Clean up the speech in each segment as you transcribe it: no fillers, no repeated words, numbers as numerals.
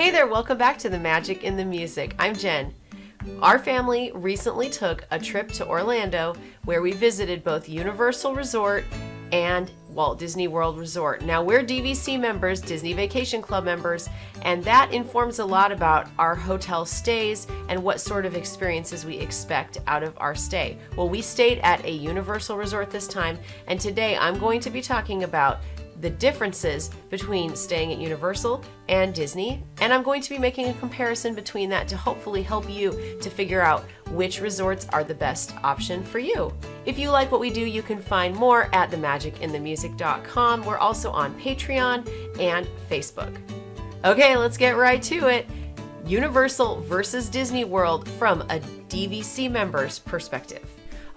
Hey there, welcome back to The Magic in the Music. I'm Jen. Our family recently took a trip to Orlando where we visited both Universal Resort and Walt Disney World Resort. Now, we're DVC members, Disney Vacation Club members, and that informs a lot about our hotel stays and what sort of experiences we expect out of our stay. Well, we stayed at a Universal Resort this time, and today I'm going to be talking about the differences between staying at Universal and Disney, and I'm going to be making a comparison between that to hopefully help you to figure out which resorts are the best option for you. If you like what we do, you can find more at themagicinthemusic.com. We're also on Patreon and Facebook. Okay, let's get right to it. Universal versus Disney World from a DVC member's perspective.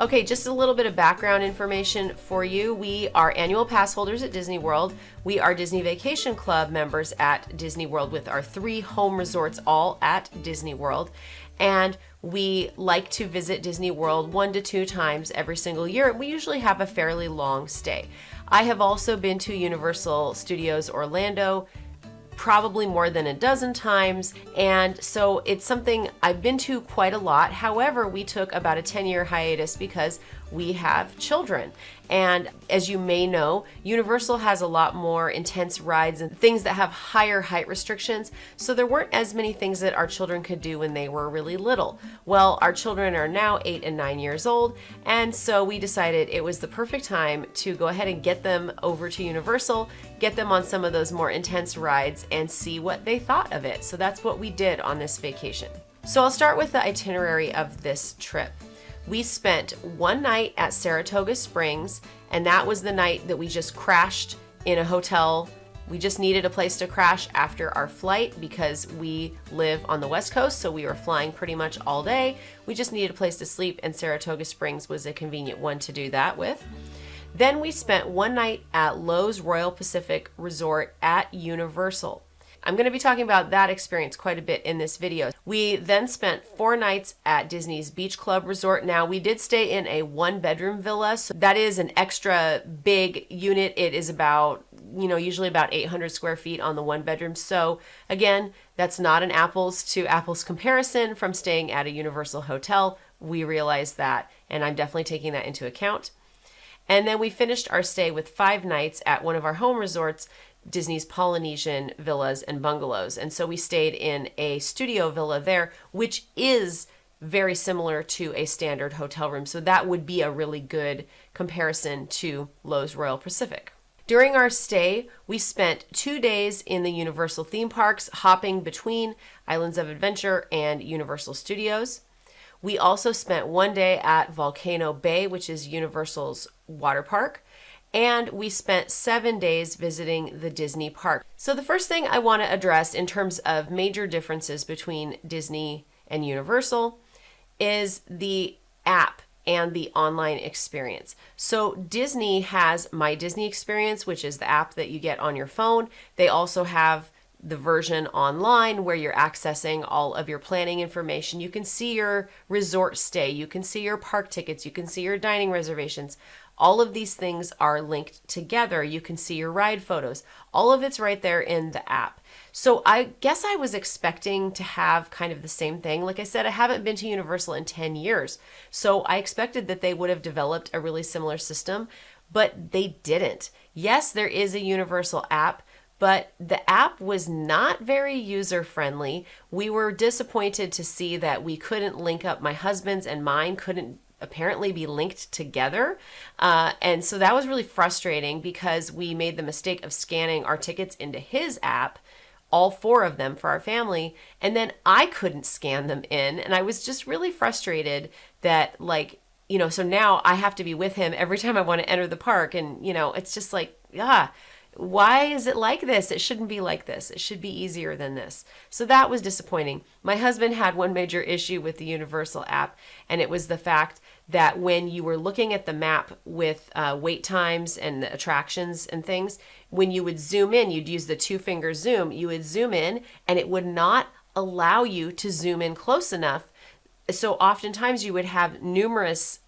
Okay, just a little bit of background information for you. We are annual pass holders at Disney World. We are Disney Vacation Club members at Disney World with our 3 home resorts all at Disney World. And we like to visit Disney World 1 to 2 times every single year. We usually have a fairly long stay. I have also been to Universal Studios Orlando probably more than a dozen times, and so it's something I've been to quite a lot. However, we took about a 10-year hiatus because we have children. And as you may know, Universal has a lot more intense rides and things that have higher height restrictions, so there weren't as many things that our children could do when they were really little. Well, our children are now 8 and 9 years old, and so we decided it was the perfect time to go ahead and get them over to Universal, get them on some of those more intense rides, and see what they thought of it. So that's what we did on this vacation. So I'll start with the itinerary of this trip. We spent one night at Saratoga Springs, and that was the night that we just crashed in a hotel. We just needed a place to crash after our flight because we live on the West Coast, so we were flying pretty much all day. We just needed a place to sleep, and Saratoga Springs was a convenient one to do that with. Then we spent one night at Loews Royal Pacific Resort at Universal. I'm going to be talking about that experience quite a bit in this video. We then spent 4 nights at Disney's Beach Club Resort. Now, we did stay in a 1-bedroom villa, so that is an extra big unit. It is about, usually about 800 square feet on the 1 bedroom. So again, that's not an apples to apples comparison from staying at a Universal hotel. We realize that, and I'm definitely taking that into account. And then we finished our stay with 5 nights at one of our home resorts, Disney's Polynesian Villas and Bungalows. And so we stayed in a studio villa there, which is very similar to a standard hotel room. So that would be a really good comparison to Loews Royal Pacific. During our stay, we spent 2 days in the Universal theme parks, hopping between Islands of Adventure and Universal Studios. We also spent 1 day at Volcano Bay, which is Universal's water park. And we spent 7 days visiting the Disney park. So the first thing I want to address in terms of major differences between Disney and Universal is the app and the online experience. So Disney has My Disney Experience, which is the app that you get on your phone. They also have the version online where you're accessing all of your planning information. You can see your resort stay, you can see your park tickets, you can see your dining reservations. All of these things are linked together. You can see your ride photos. All of it's right there in the app. So I guess I was expecting to have kind of the same thing. Like I said, I haven't been to Universal in 10 years. So I expected that they would have developed a really similar system, but they didn't. Yes, there is a Universal app, but the app was not very user-friendly. We were disappointed to see that we couldn't link up. My husband's and mine couldn't apparently be linked together. And so that was really frustrating because we made the mistake of scanning our tickets into his app, all 4 of them for our family, and then I couldn't scan them in. And I was just really frustrated that so now I have to be with him every time I want to enter the park. And, it's just like, why is it like this? It shouldn't be like this. It should be easier than this. So that was disappointing. My husband had one major issue with the Universal app, and it was the fact that when you were looking at the map with wait times and the attractions and things, when you would zoom in, you'd use the 2-finger zoom, you would zoom in and it would not allow you to zoom in close enough. So oftentimes you would have numerous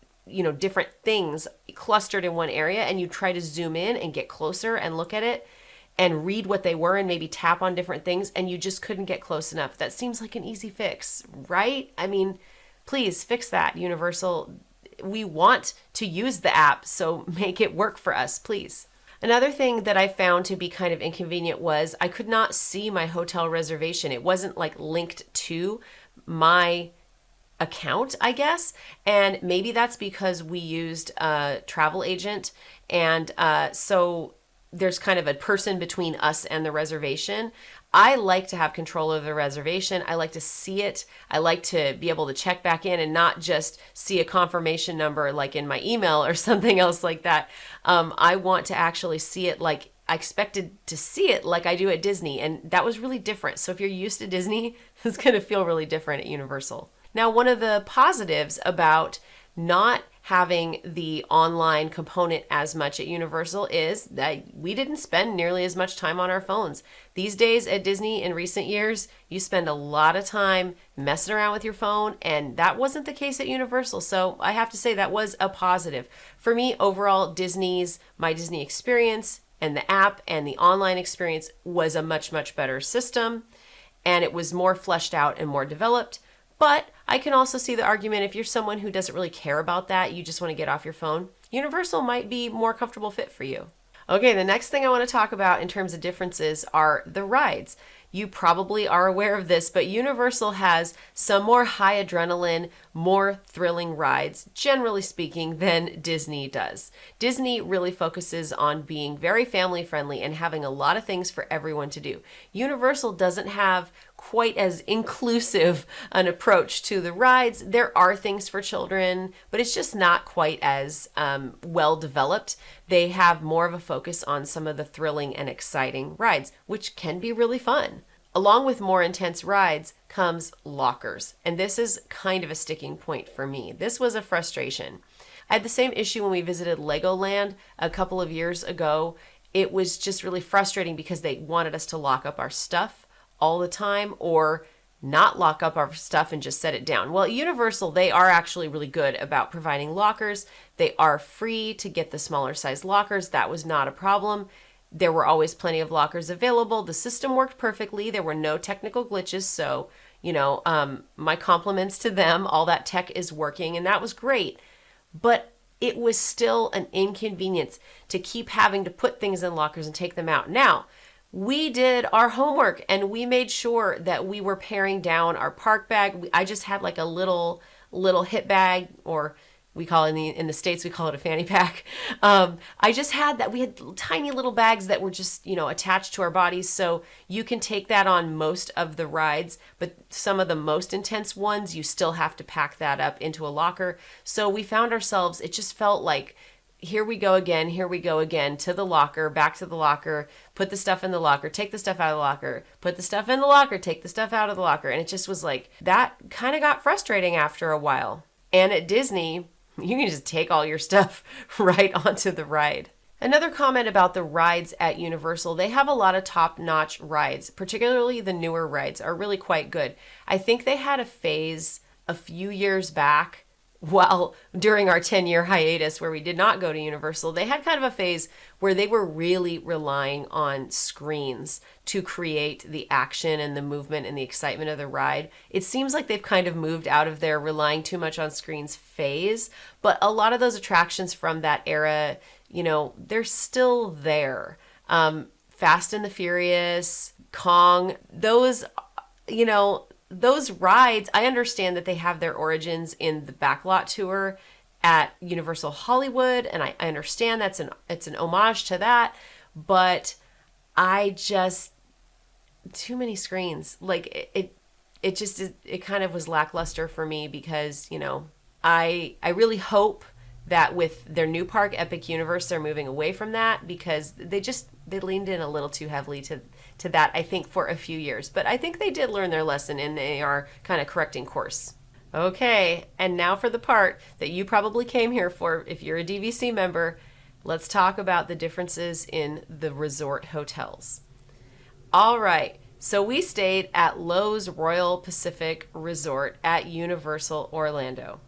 different things clustered in one area, and you try to zoom in and get closer and look at it, and read what they were and maybe tap on different things, and you just couldn't get close enough. That seems like an easy fix, right? I mean, please fix that, Universal. We want to use the app, so make it work for us, please. Another thing that I found to be kind of inconvenient was I could not see my hotel reservation. It wasn't like linked to my account, I guess. And maybe that's because we used a travel agent. And so there's kind of a person between us and the reservation. I like to have control of the reservation. I like to see it. I like to be able to check back in and not just see a confirmation number like in my email or something else like that. I want to actually see it like I expected to see it like I do at Disney. And that was really different. So if you're used to Disney, it's going to feel really different at Universal. Now, one of the positives about not having the online component as much at Universal is that we didn't spend nearly as much time on our phones. These days at Disney in recent years, you spend a lot of time messing around with your phone, and that wasn't the case at Universal. So I have to say that was a positive. For me, overall, my Disney experience and the app and the online experience was a much, much better system, and it was more fleshed out and more developed. But I can also see the argument if you're someone who doesn't really care about that, you just want to get off your phone, Universal might be more comfortable fit for you. Okay, the next thing I want to talk about in terms of differences are the rides. You probably are aware of this, but Universal has some more high adrenaline, more thrilling rides, generally speaking, than Disney does. Disney really focuses on being very family friendly and having a lot of things for everyone to do. Universal doesn't have quite as inclusive an approach to the rides. There are things for children, but it's just not quite as well developed. They have more of a focus on some of the thrilling and exciting rides, which can be really fun. Along with more intense rides comes lockers, and this is kind of a sticking point for me. This was a frustration. I had the same issue when we visited Legoland a couple of years ago. It was just really frustrating because they wanted us to lock up our stuff all the time or not lock up our stuff and just set it down. Well, at Universal, they are actually really good about providing lockers. They are free to get the smaller size lockers. That was not a problem. There were always plenty of lockers available. The system worked perfectly. There were no technical glitches. So, my compliments to them. All that tech is working, and that was great. But it was still an inconvenience to keep having to put things in lockers and take them out. Now, we did our homework and we made sure that we were paring down our park bag. I just had like a little hip bag, or we call it in the States, we call it a fanny pack. I just had that. We had tiny little bags that were just, attached to our bodies. So you can take that on most of the rides, but some of the most intense ones, you still have to pack that up into a locker. So we found ourselves, it just felt like, here we go again, to the locker, back to the locker, put the stuff in the locker, take the stuff out of the locker, put the stuff in the locker, take the stuff out of the locker. And it just was like, that kind of got frustrating after a while. And at Disney, you can just take all your stuff right onto the ride. Another comment about the rides at Universal, they have a lot of top-notch rides, particularly the newer rides are really quite good. I think they had a phase a few years back, during our 10-year hiatus where we did not go to Universal, they had kind of a phase where they were really relying on screens to create the action and the movement and the excitement of the ride. It seems like they've kind of moved out of their relying too much on screens phase, but a lot of those attractions from that era, they're still there. Fast and the Furious, Kong, those rides, I understand that they have their origins in the Backlot Tour at Universal Hollywood, and I understand it's an homage to that, but too many screens. Like it kind of was lackluster for me because, I really hope that with their new park, Epic Universe, they're moving away from that because they leaned in a little too heavily to that, I think, for a few years. But I think they did learn their lesson and they are kind of correcting course. Okay, and now for the part that you probably came here for if you're a DVC member, let's talk about the differences in the resort hotels. All right, so we stayed at Loews Royal Pacific Resort at Universal Orlando.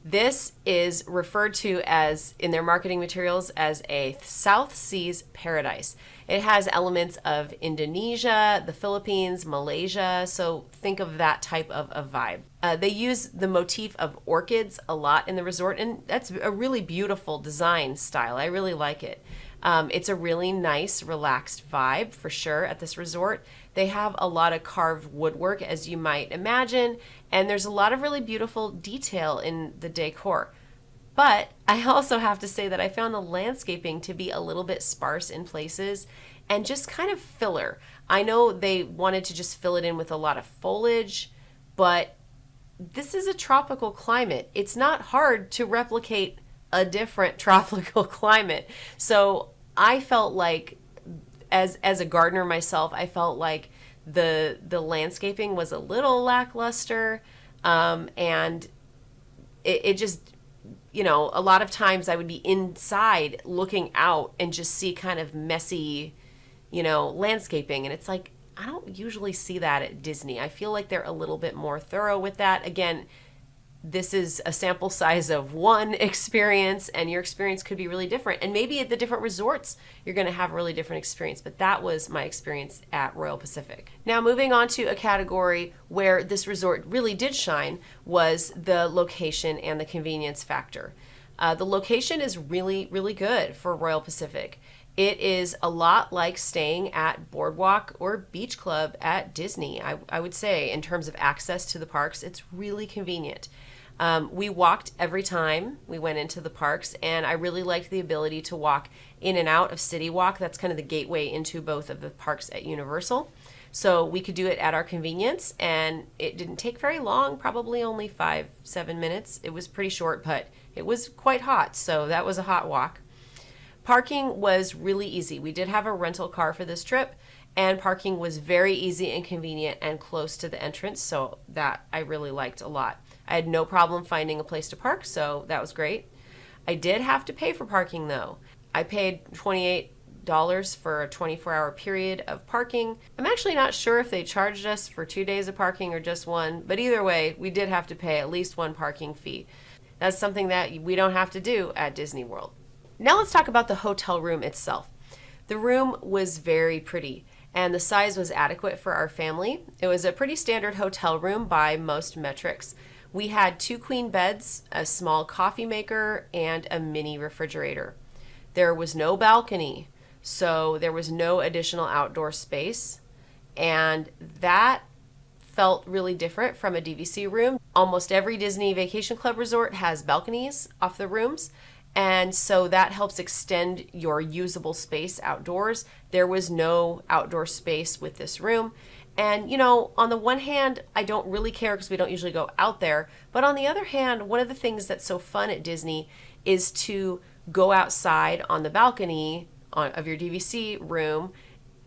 This is referred to as, in their marketing materials, as a South Seas paradise. It has elements of Indonesia, the Philippines, Malaysia, so think of that type of a vibe. They use the motif of orchids a lot in the resort, and that's a really beautiful design style. I really like it. It's a really nice, relaxed vibe for sure at this resort. They have a lot of carved woodwork, as you might imagine, and there's a lot of really beautiful detail in the decor. But I also have to say that I found the landscaping to be a little bit sparse in places and just kind of filler. I know they wanted to just fill it in with a lot of foliage, but this is a tropical climate. It's not hard to replicate a different tropical climate. So I felt like, as a gardener myself, I felt like the landscaping was a little lackluster, and it just, a lot of times I would be inside looking out and just see kind of messy, landscaping, and it's like, I don't usually see that at Disney. I feel like they're a little bit more thorough with that. Again, this is a sample size of one experience, and your experience could be really different. And maybe at the different resorts, you're going to have a really different experience. But that was my experience at Royal Pacific. Now, moving on to a category where this resort really did shine was the location and the convenience factor. The location is really, really good for Royal Pacific. It is a lot like staying at Boardwalk or Beach Club at Disney, I would say, in terms of access to the parks. It's really convenient. We walked every time we went into the parks, and I really liked the ability to walk in and out of City Walk. That's kind of the gateway into both of the parks at Universal. So we could do it at our convenience, and it didn't take very long, probably only 5-7 minutes. It was pretty short, but it was quite hot, so that was a hot walk. Parking was really easy. We did have a rental car for this trip, and parking was very easy and convenient and close to the entrance, so that I really liked a lot. I had no problem finding a place to park, so that was great. I did have to pay for parking, though. I paid $28 for a 24-hour period of parking. I'm actually not sure if they charged us for 2 days of parking or just one, but either way, we did have to pay at least one parking fee. That's something that we don't have to do at Disney World. Now let's talk about the hotel room itself. The room was very pretty, and the size was adequate for our family. It was a pretty standard hotel room by most metrics. We had 2 queen beds, a small coffee maker, and a mini refrigerator. There was no balcony, so there was no additional outdoor space, and that felt really different from a DVC room. Almost every Disney Vacation Club resort has balconies off the rooms, and so that helps extend your usable space outdoors. There was no outdoor space with this room. And, on the one hand, I don't really care because we don't usually go out there. But on the other hand, one of the things that's so fun at Disney is to go outside on the balcony of your DVC room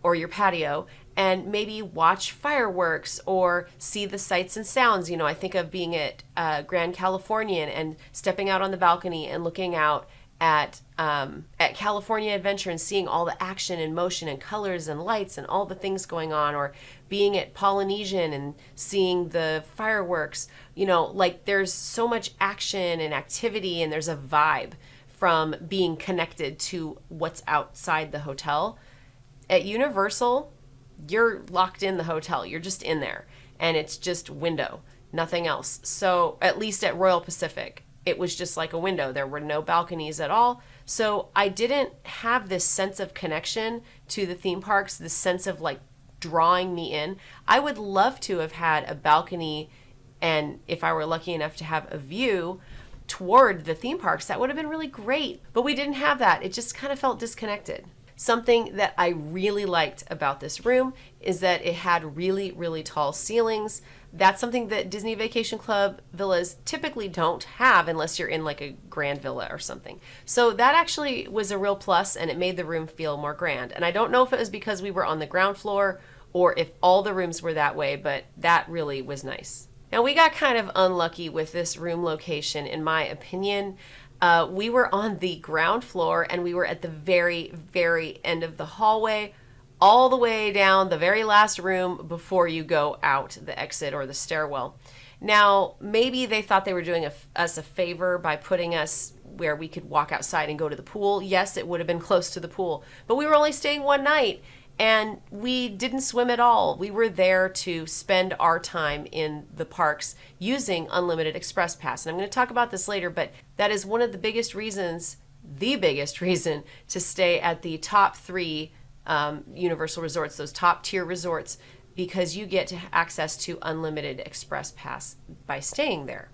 or your patio and maybe watch fireworks or see the sights and sounds. I think of being at Grand Californian and stepping out on the balcony and looking out at California Adventure and seeing all the action and motion and colors and lights and all the things going on, or being at Polynesian and seeing the fireworks. There's so much action and activity, and there's a vibe from being connected to what's outside the hotel. At Universal, you're locked in the hotel. You're just in there, and it's just window, nothing else. So at least at Royal Pacific, it was just like a window. There were no balconies at all. So I didn't have this sense of connection to the theme parks, this sense of drawing me in. I would love to have had a balcony, and if I were lucky enough to have a view toward the theme parks, that would have been really great. But we didn't have that. It just kind of felt disconnected. Something that I really liked about this room is that it had really, really tall ceilings. That's something that Disney Vacation Club villas typically don't have unless you're in a grand villa or something. So that actually was a real plus, and it made the room feel more grand. And I don't know if it was because we were on the ground floor or if all the rooms were that way, but that really was nice. Now, we got kind of unlucky with this room location, in my opinion. We were on the ground floor, and we were at the very, very end of the hallway, all the way down the very last room before you go out the exit or the stairwell. Now, maybe they thought they were doing us a favor by putting us where we could walk outside and go to the pool. Yes, it would have been close to the pool, but we were only staying one night and we didn't swim at all. We were there to spend our time in the parks using Unlimited Express Pass. And I'm going to talk about this later, but that is one of the biggest reasons, the biggest reason to stay at the top three Universal resorts, those top tier resorts, because you get to access to Unlimited Express Pass by staying there.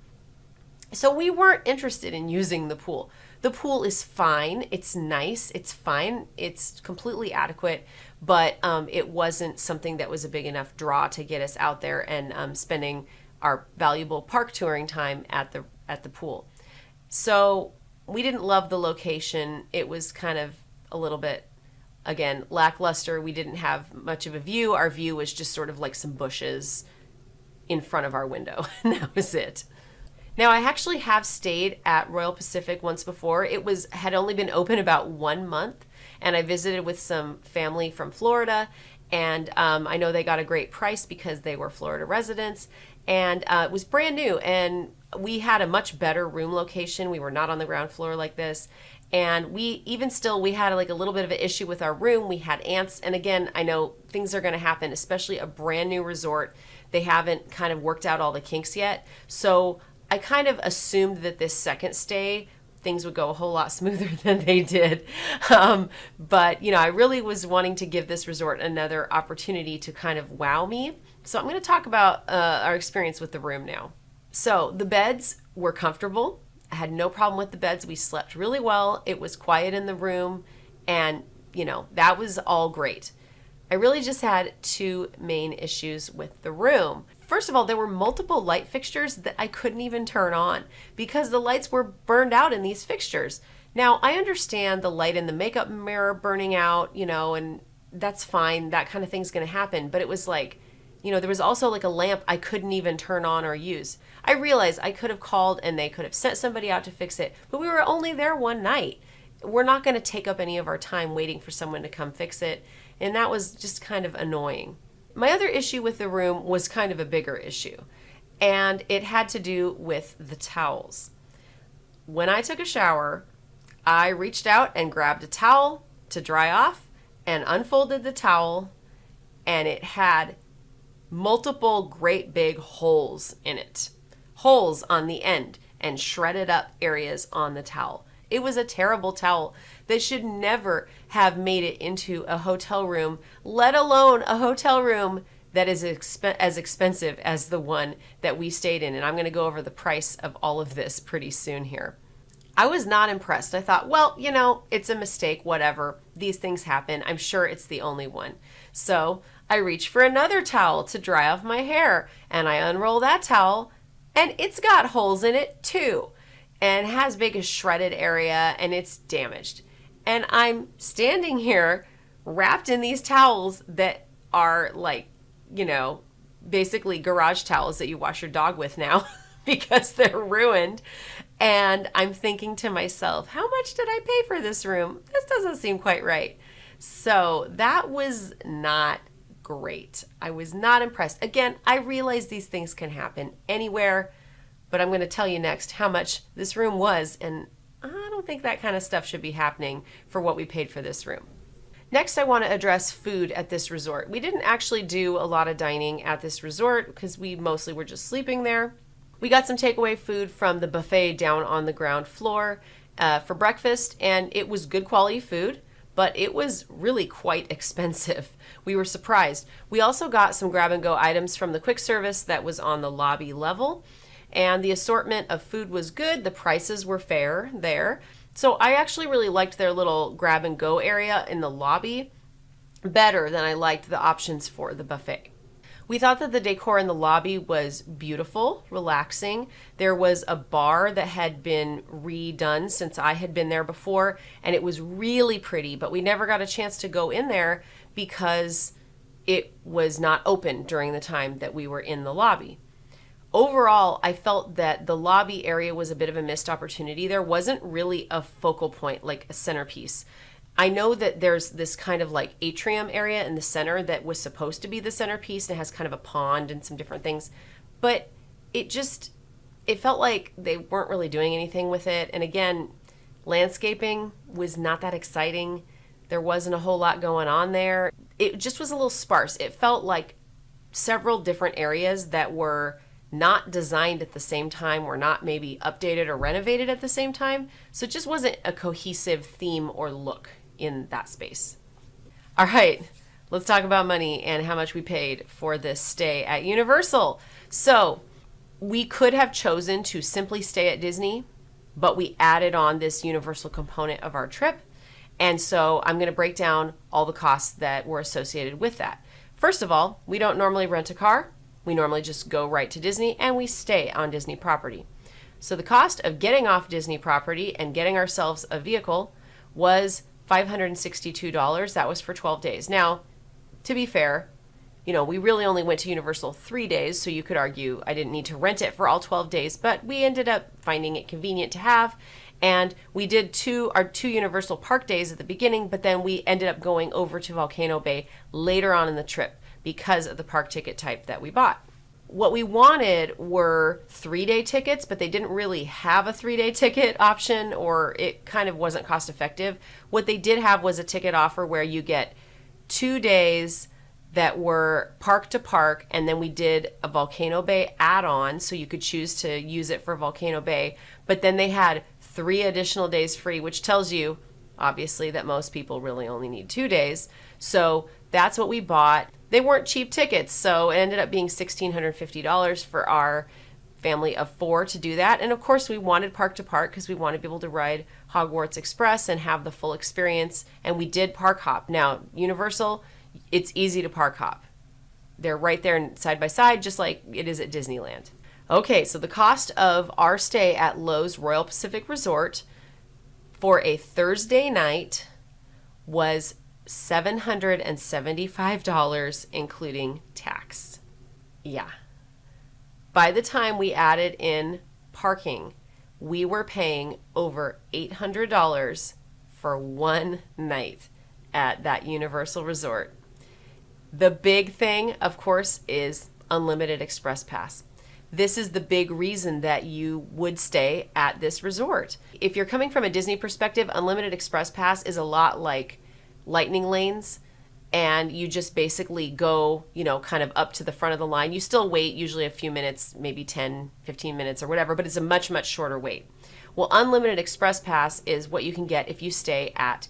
So we weren't interested in using the pool. The pool is fine. It's nice. It's fine. It's completely adequate, but it wasn't something that was a big enough draw to get us out there and spending our valuable park touring time at the pool. So we didn't love the location. It was kind of a little bit, again, lackluster. We didn't have much of a view. Our view was just sort of like some bushes in front of our window, and that was it. Now, I actually have stayed at Royal Pacific once before. It had only been open about 1 month, and I visited with some family from Florida, and I know they got a great price because they were Florida residents, and it was brand new, and we had a much better room location. We were not on the ground floor like this, and we had like a little bit of an issue with our room. We had ants, and again, I know things are going to happen, especially a brand new resort. They haven't kind of worked out all the kinks yet, so I kind of assumed that this second stay, things would go a whole lot smoother than they did. But, I really was wanting to give this resort another opportunity to kind of wow me. So I'm going to talk about our experience with the room now. So the beds were comfortable. I had no problem with the beds. We slept really well. It was quiet in the room. And, that was all great. I really just had two main issues with the room. First of all, there were multiple light fixtures that I couldn't even turn on because the lights were burned out in these fixtures. Now, I understand the light in the makeup mirror burning out, and that's fine. That kind of thing's going to happen. But it was like, there was also like a lamp I couldn't even turn on or use. I realized I could have called and they could have sent somebody out to fix it, but we were only there one night. We're not going to take up any of our time waiting for someone to come fix it. And that was just kind of annoying. My other issue with the room was kind of a bigger issue, and it had to do with the towels. When I took a shower, I reached out and grabbed a towel to dry off and unfolded the towel, and it had multiple great big holes in it. Holes on the end and shredded up areas on the towel. It was a terrible towel that should never have made it into a hotel room, let alone a hotel room that is as expensive as the one that we stayed in. And I'm going to go over the price of all of this pretty soon here. I was not impressed. I thought, well, it's a mistake, whatever. These things happen. I'm sure it's the only one. So I reached for another towel to dry off my hair, and I unroll that towel, and it's got holes in it too. And has big a shredded area, and it's damaged. And I'm standing here wrapped in these towels that are like, basically garage towels that you wash your dog with now because they're ruined. And I'm thinking to myself, how much did I pay for this room? This doesn't seem quite right. So that was not great. I was not impressed. Again, I realize these things can happen anywhere. But I'm going to tell you next how much this room was, and I don't think that kind of stuff should be happening for what we paid for this room. Next, I want to address food at this resort. We didn't actually do a lot of dining at this resort because we mostly were just sleeping there. We got some takeaway food from the buffet down on the ground floor for breakfast, and it was good quality food, but it was really quite expensive. We were surprised. We also got some grab-and-go items from the quick service that was on the lobby level. And the assortment of food was good. The prices were fair there. So I actually really liked their little grab and go area in the lobby better than I liked the options for the buffet. We thought that the decor in the lobby was beautiful, relaxing. There was a bar that had been redone since I had been there before, and it was really pretty, but we never got a chance to go in there because it was not open during the time that we were in the lobby. Overall, I felt that the lobby area was a bit of a missed opportunity. There wasn't really a focal point, like a centerpiece. I know that there's this kind of like atrium area in the center that was supposed to be the centerpiece and it has kind of a pond and some different things, but it felt like they weren't really doing anything with it. And again, landscaping was not that exciting. There wasn't a whole lot going on there. It just was a little sparse. It felt like several different areas that were not designed at the same time, were not maybe updated or renovated at the same time. So it just wasn't a cohesive theme or look in that space. All right, let's talk about money and how much we paid for this stay at Universal. So we could have chosen to simply stay at Disney, but we added on this Universal component of our trip. And so I'm going to break down all the costs that were associated with that. First of all, we don't normally rent a car. We normally just go right to Disney and we stay on Disney property. So the cost of getting off Disney property and getting ourselves a vehicle was $562. That was for 12 days. Now, to be fair, we really only went to Universal 3 days, so you could argue I didn't need to rent it for all 12 days, but we ended up finding it convenient to have. And we did our two Universal Park days at the beginning, but then we ended up going over to Volcano Bay later on in the trip because of the park ticket type that we bought. What we wanted were 3-day tickets, but they didn't really have a 3-day ticket option, or it kind of wasn't cost effective. What they did have was a ticket offer where you get 2 days that were park to park, and then we did a Volcano Bay add-on, so you could choose to use it for Volcano Bay, but then they had 3 additional days free, which tells you, obviously, that most people really only need 2 days. So that's what we bought. They weren't cheap tickets, so it ended up being $1,650 for our family of 4 to do that. And of course, we wanted park to park because we wanted to be able to ride Hogwarts Express and have the full experience, and we did park hop. Now, Universal, it's easy to park hop. They're right there side by side, just like it is at Disneyland. Okay, so the cost of our stay at Loews Royal Pacific Resort for a Thursday night was $775, including tax. Yeah. By the time we added in parking, we were paying over $800 for one night at that Universal Resort. The big thing, of course, is unlimited express pass. This is the big reason that you would stay at this resort. If you're coming from a Disney perspective, unlimited express pass is a lot like lightning lanes, and you just basically go, kind of up to the front of the line. You still wait usually a few minutes, maybe 10, 15 minutes or whatever, but it's a much, much shorter wait. Well, unlimited express pass is what you can get if you stay at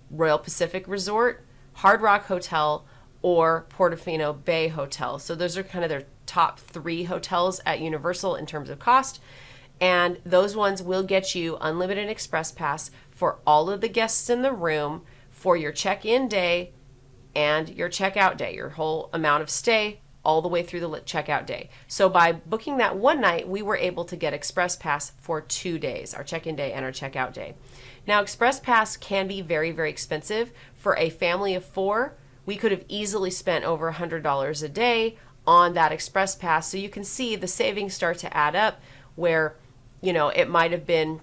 Royal Pacific Resort, Hard Rock Hotel, or Portofino Bay Hotel. So those are kind of their top 3 hotels at Universal in terms of cost. And those ones will get you unlimited express pass for all of the guests in the room for your check-in day and your checkout day, your whole amount of stay all the way through the checkout day. So by booking that one night, we were able to get express pass for 2 days, our check-in day and our checkout day. Now, express pass can be very, very expensive. For a family of 4, we could have easily spent over $100 a day on that express pass. So you can see the savings start to add up where, it might have been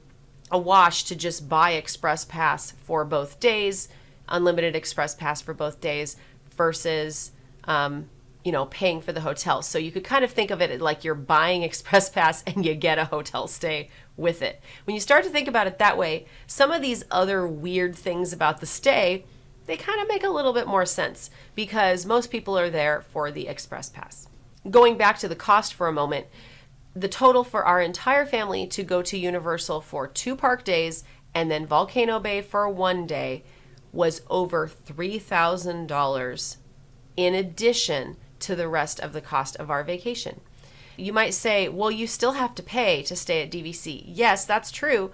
a wash to just buy express pass for both days, unlimited express pass for both days versus, paying for the hotel. So you could kind of think of it like you're buying express pass and you get a hotel stay with it. When you start to think about it that way, some of these other weird things about the stay, they kind of make a little bit more sense because most people are there for the express pass. Going back to the cost for a moment, the total for our entire family to go to Universal for 2 park days and then Volcano Bay for 1 day was over $3,000 in addition to the rest of the cost of our vacation. You might say, well, you still have to pay to stay at DVC. Yes, that's true,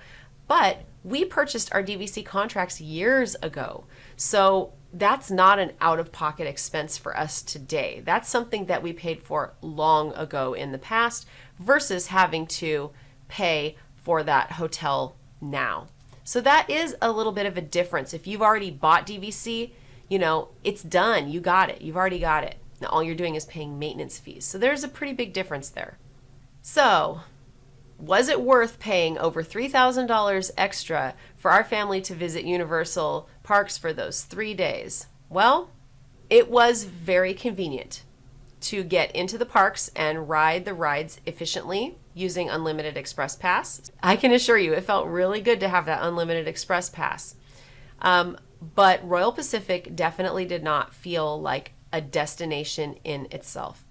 but we purchased our DVC contracts years ago. So that's not an out-of-pocket expense for us today. That's something that we paid for long ago in the past versus having to pay for that hotel now. So that is a little bit of a difference. If you've already bought DVC, it's done. You got it. You've already got it. Now all you're doing is paying maintenance fees. So there's a pretty big difference there. So Was it worth paying over $3,000 extra for our family to visit Universal Parks for those 3 days? Well, it was very convenient to get into the parks and ride the rides efficiently using Unlimited Express Pass. I can assure you it felt really good to have that Unlimited Express Pass. But Royal Pacific definitely did not feel like a destination in itself.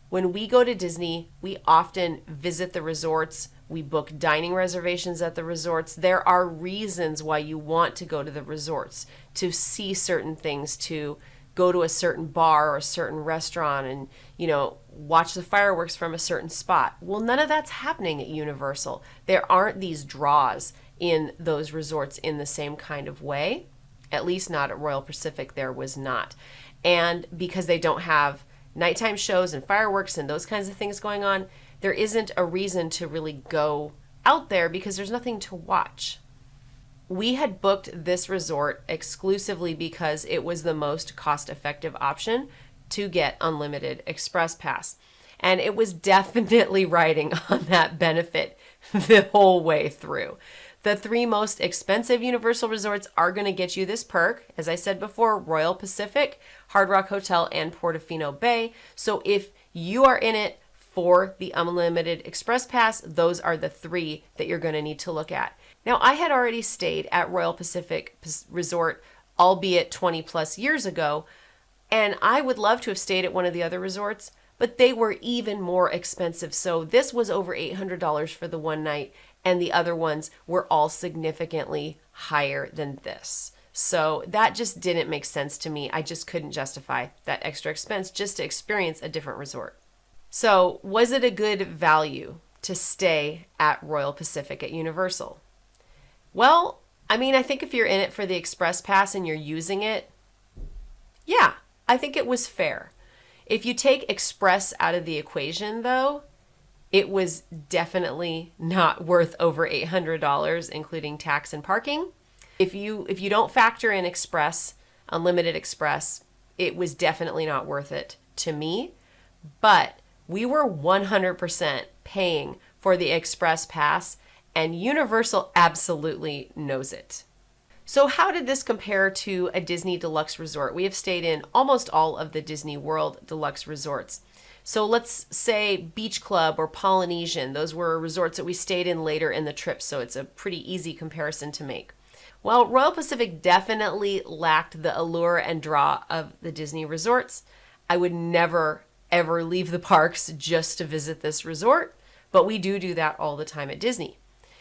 When we go to Disney, we often visit the resorts. We book dining reservations at the resorts. There are reasons why you want to go to the resorts, to see certain things, to go to a certain bar or a certain restaurant and, watch the fireworks from a certain spot. Well, none of that's happening at Universal. There aren't these draws in those resorts in the same kind of way. At least not at Royal Pacific, there was not. And because they don't have nighttime shows and fireworks and those kinds of things going on, there isn't a reason to really go out there because there's nothing to watch. We had booked this resort exclusively because it was the most cost-effective option to get Unlimited Express Pass. And it was definitely riding on that benefit the whole way through. The 3 most expensive Universal resorts are going to get you this perk. As I said before, Royal Pacific, Hard Rock Hotel, and Portofino Bay. So if you are in it for the Unlimited Express Pass, those are the 3 that you're going to need to look at. Now, I had already stayed at Royal Pacific Resort, albeit 20 plus years ago, and I would love to have stayed at one of the other resorts, but they were even more expensive. So this was over $800 for the one night, and the other ones were all significantly higher than this. So that just didn't make sense to me. I just couldn't justify that extra expense just to experience a different resort. So was it a good value to stay at Royal Pacific at Universal? Well, I think if you're in it for the Express Pass and you're using it, yeah, I think it was fair. If you take Express out of the equation, though, it was definitely not worth over $800, including tax and parking. If you don't factor in Express, Unlimited Express, it was definitely not worth it to me. But we were 100% paying for the Express Pass, and Universal absolutely knows it. So how did this compare to a Disney Deluxe resort? We have stayed in almost all of the Disney World Deluxe resorts. So let's say Beach Club or Polynesian. Those were resorts that we stayed in later in the trip, so it's a pretty easy comparison to make. Well, Royal Pacific definitely lacked the allure and draw of the Disney resorts. I would never, ever leave the parks just to visit this resort, but we do that all the time at Disney.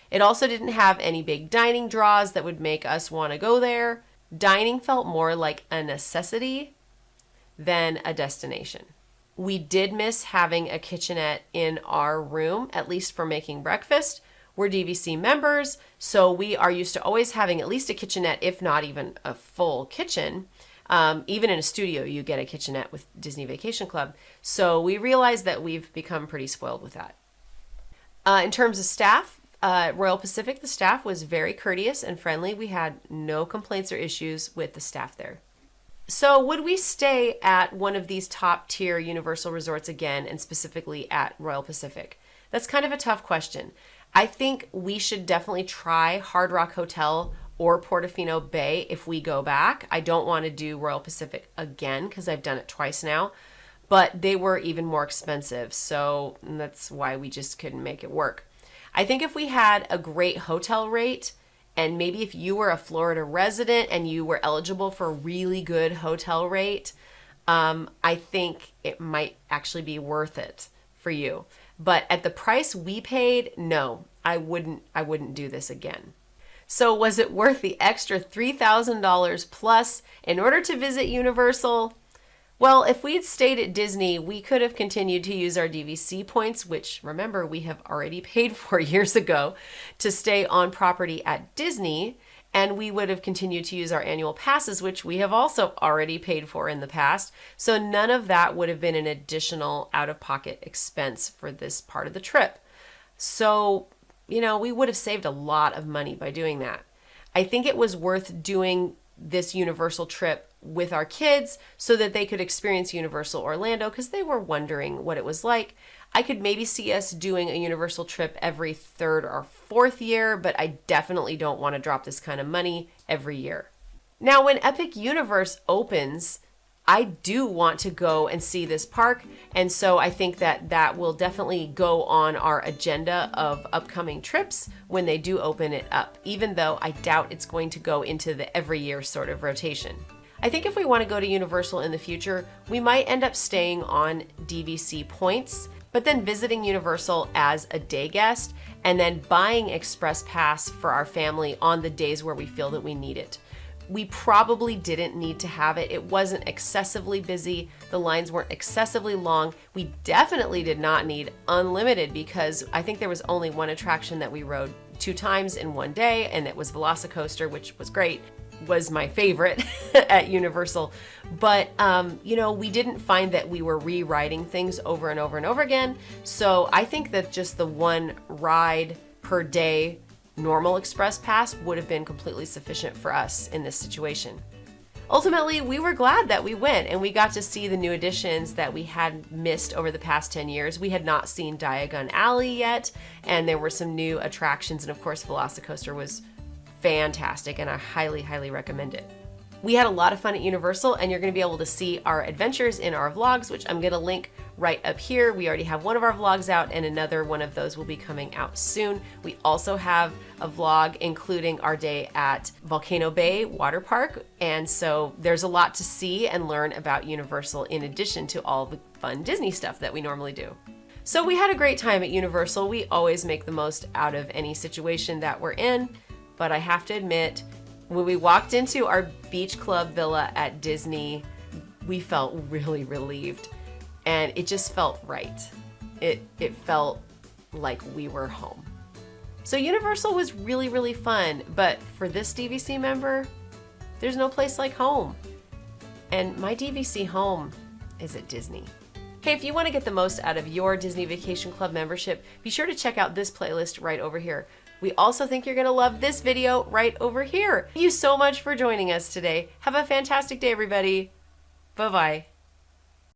It also didn't have any big dining draws that would make us want to go there. Dining felt more like a necessity than a destination. We did miss having a kitchenette in our room, at least for making breakfast. We're DVC members, so we are used to always having at least a kitchenette, if not even a full kitchen. Even in a studio, you get a kitchenette with Disney Vacation Club. So we realized that we've become pretty spoiled with that. In terms of staff, Royal Pacific, the staff was very courteous and friendly. We had no complaints or issues with the staff there. So would we stay at one of these top tier Universal resorts again, and specifically at Royal Pacific? That's kind of a tough question. I think we should definitely try Hard Rock Hotel or Portofino Bay if we go back. I don't want to do Royal Pacific again because I've done it twice now, but they were even more expensive. So that's why we just couldn't make it work. I think if we had a great hotel rate, and maybe if you were a Florida resident and you were eligible for a really good hotel rate, I think it might actually be worth it for you. But at the price we paid, no, I wouldn't do this again. So was it worth the extra $3,000 plus in order to visit Universal? Well, if we had stayed at Disney, we could have continued to use our DVC points, which remember we have already paid for years ago, to stay on property at Disney, and we would have continued to use our annual passes, which we have also already paid for in the past. So none of that would have been an additional out-of-pocket expense for this part of the trip. So, we would have saved a lot of money by doing that. I think it was worth doing this Universal trip with our kids so that they could experience Universal Orlando because they were wondering what it was like. I could maybe see us doing a Universal trip every third or fourth year, but I definitely don't want to drop this kind of money every year. Now, when Epic Universe opens, I do want to go and see this park, and so I think that that will definitely go on our agenda of upcoming trips when they do open it up, even though I doubt it's going to go into the every year sort of rotation. I think if we want to go to Universal in the future, we might end up staying on DVC points, but then visiting Universal as a day guest and then buying Express Pass for our family on the days where we feel that we need it. We probably didn't need to have it. It wasn't excessively busy. The lines weren't excessively long. We definitely did not need unlimited because I think there was only one attraction that we rode 2 times in one day, and it was Velocicoaster, which was great. Was my favorite at Universal. But, we didn't find that we were rewriting things over and over and over again. So I think that just the one ride per day normal Express Pass would have been completely sufficient for us in this situation. Ultimately, we were glad that we went and we got to see the new additions that we had missed over the past 10 years. We had not seen Diagon Alley yet, and there were some new attractions, and of course Velocicoaster was fantastic, and I highly, highly recommend it. We had a lot of fun at Universal, and you're going to be able to see our adventures in our vlogs, which I'm going to link right up here. We already have one of our vlogs out, and another one of those will be coming out soon. We also have a vlog including our day at Volcano Bay Water Park, and so there's a lot to see and learn about Universal in addition to all the fun Disney stuff that we normally do. So we had a great time at Universal. We always make the most out of any situation that we're in, but I have to admit, when we walked into our beach club villa at Disney, we felt really relieved, and it just felt right. It felt like we were home. So Universal was really, really fun, but for this DVC member, there's no place like home. And my DVC home is at Disney. Hey, if you want to get the most out of your Disney Vacation Club membership, be sure to check out this playlist right over here. We also think you're going to love this video right over here. Thank you so much for joining us today. Have a fantastic day, everybody. Bye-bye.